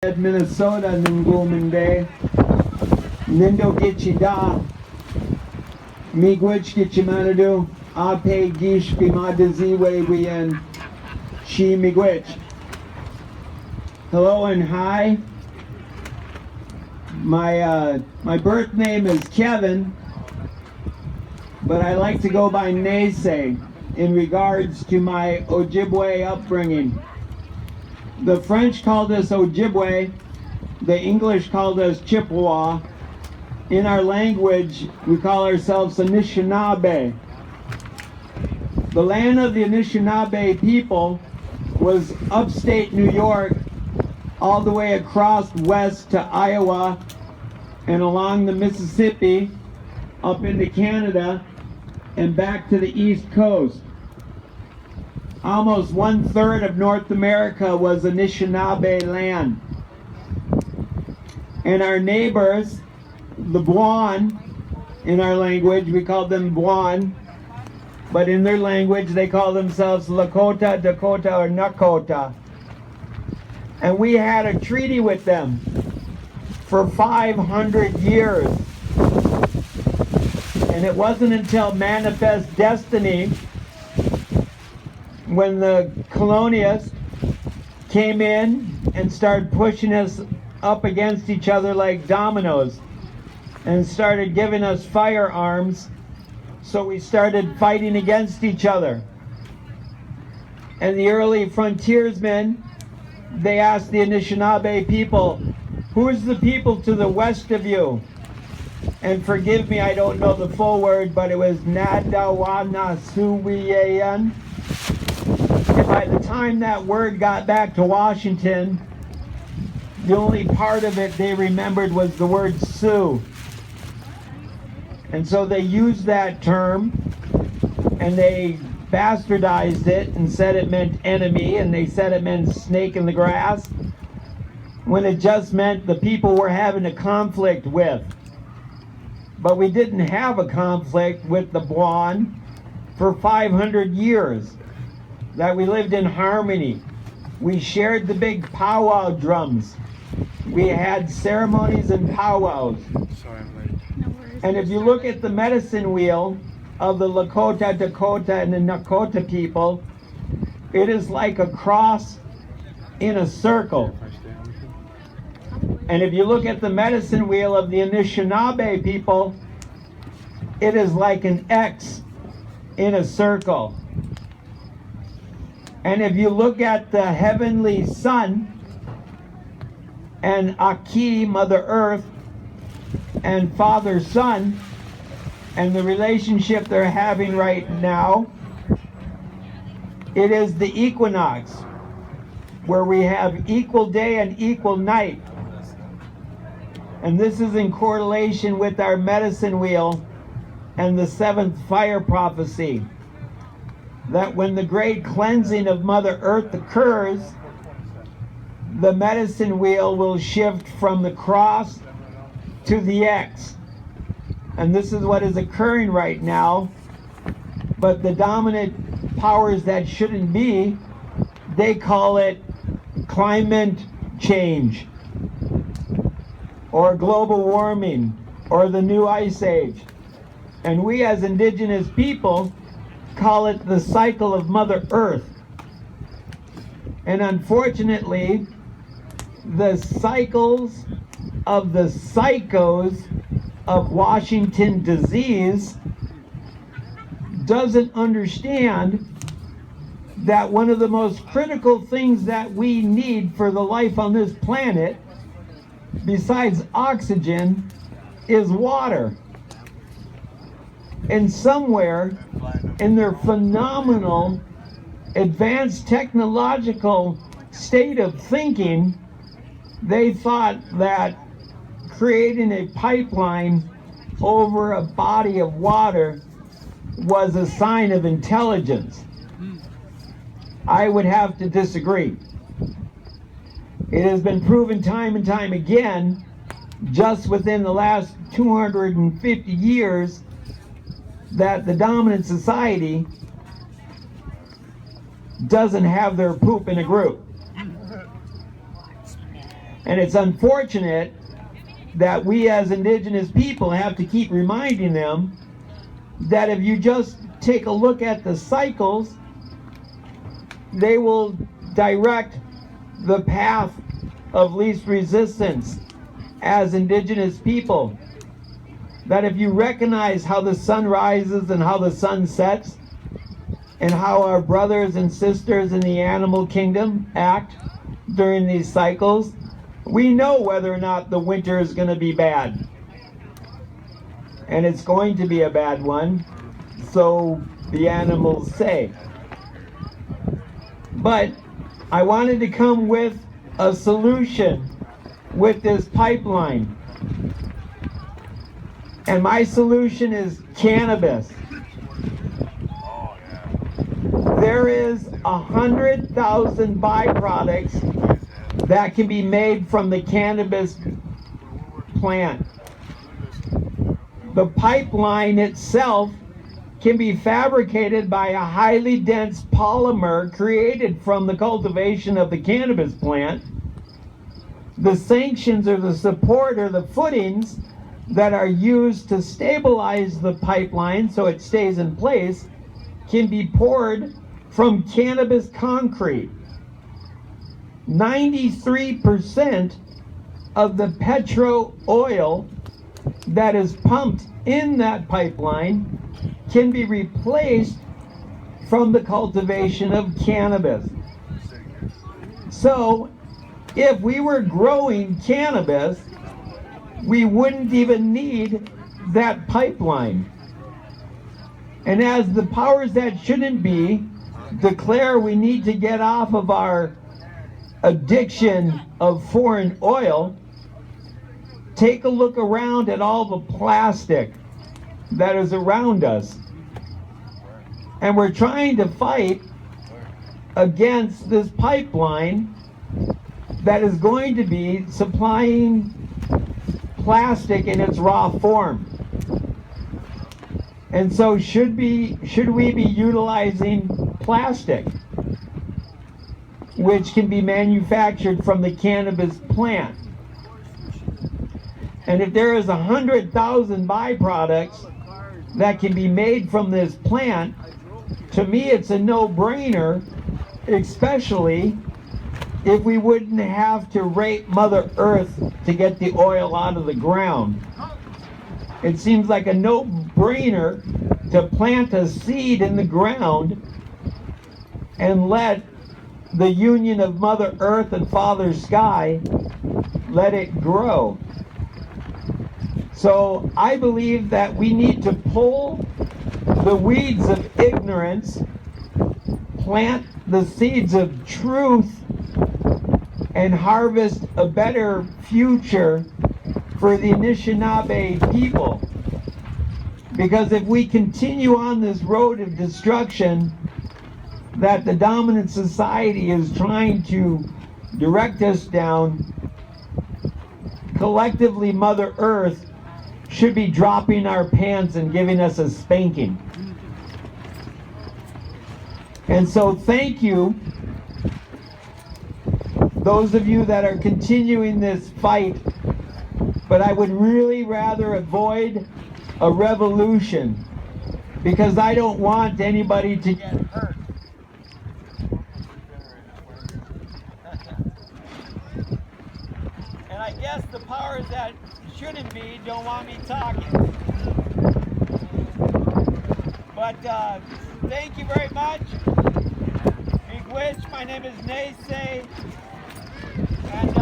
Minnesota Nungumende Nindo Gichida Migwich Gichimanadu Ape Gish Bimadaziwe Wien Shi Migwich. Hello and hi. My birth name is Kevin, but I like to go by Nese in regards to my Ojibwe upbringing. The French called us Ojibwe, the English called us Chippewa. In our language, we call ourselves Aanishanabeg. The land of the Aanishanabeg people was upstate New York, all the way across west to Iowa and along the Mississippi, up into Canada, and back to the East Coast. Almost 1/3 of North America was Anishinaabe land. And our neighbors, the Buon, in our language, we call them Buon, but in their language they call themselves Lakota, Dakota, or Nakota. And we had a treaty with them for 500 years. And it wasn't until Manifest Destiny, when the colonialists came in and started pushing us up against each other like dominoes and started giving us firearms, so we started fighting against each other. And the early frontiersmen, they asked the Anishinaabe people, who's the people to the west of you? And forgive me, I don't know the full word, but it was Nadawanasuwiyan. And by the time that word got back to Washington, the only part of it they remembered was the word Sioux. And so they used that term and they bastardized it and said it meant enemy, and they said it meant snake in the grass, when it just meant the people we're having a conflict with. But we didn't have a conflict with the Buon for 500 years. That we lived in harmony. We shared the big powwow drums. We had ceremonies and powwows. Sorry, I'm late. And if you look at the medicine wheel of the Lakota, Dakota, and the Nakota people, it is like a cross in a circle. And if you look at the medicine wheel of the Anishinaabe people, it is like an X in a circle. And if you look at the heavenly sun and Aki, Mother Earth, and Father Sun, and the relationship they're having right now, it is the equinox, where we have equal day and equal night. And this is in correlation with our medicine wheel and the seventh fire prophecy, that when the great cleansing of Mother Earth occurs, the medicine wheel will shift from the cross to the X. And this is what is occurring right now. But the dominant powers that shouldn't be, they call it climate change, or global warming, or the new ice age. And we as indigenous people call it the cycle of Mother Earth. And unfortunately, the cycles of the psychos of Washington disease doesn't understand that one of the most critical things that we need for the life on this planet, besides oxygen, is water. And somewhere in their phenomenal advanced technological state of thinking, they thought that creating a pipeline over a body of water was a sign of intelligence. I would have to disagree. It has been proven time and time again, just within the last 250 years, that the dominant society doesn't have their poop in a group. And it's unfortunate that we as indigenous people have to keep reminding them that if you just take a look at the cycles, they will direct the path of least resistance as indigenous people. That if you recognize how the sun rises and how the sun sets, and how our brothers and sisters in the animal kingdom act during these cycles, we know whether or not the winter is going to be bad. And it's going to be a bad one, so the animals say. But I wanted to come with a solution with this pipeline. And my solution is cannabis. There is 100,000 byproducts that can be made from the cannabis plant. The pipeline itself can be fabricated by a highly dense polymer created from the cultivation of the cannabis plant. The sanctions or the support or the footings that are used to stabilize the pipeline so it stays in place can be poured from cannabis concrete. 93% of the petro oil that is pumped in that pipeline can be replaced from the cultivation of cannabis. So if we were growing cannabis, we wouldn't even need that pipeline. And as the powers that shouldn't be declare we need to get off of our addiction of foreign oil, take a look around at all the plastic that is around us. And we're trying to fight against this pipeline that is going to be supplying plastic in its raw form. And so should we be utilizing plastic, which can be manufactured from the cannabis plant? And if there is 100,000 byproducts that can be made from this plant, to me it's a no-brainer, especially if we wouldn't have to rape Mother Earth to get the oil out of the ground. It seems like a no-brainer to plant a seed in the ground and let the union of Mother Earth and Father Sky let it grow. So I believe that we need to pull the weeds of ignorance, plant the seeds of truth, and harvest a better future for the Anishinaabe people. Because if we continue on this road of destruction that the dominant society is trying to direct us down, collectively Mother Earth should be dropping our pants and giving us a spanking. And so thank you, those of you that are continuing this fight, but I would really rather avoid a revolution because I don't want anybody to get hurt. And I guess the powers that shouldn't be don't want me talking. But thank you very much. Big Witch, my name is Naysay. And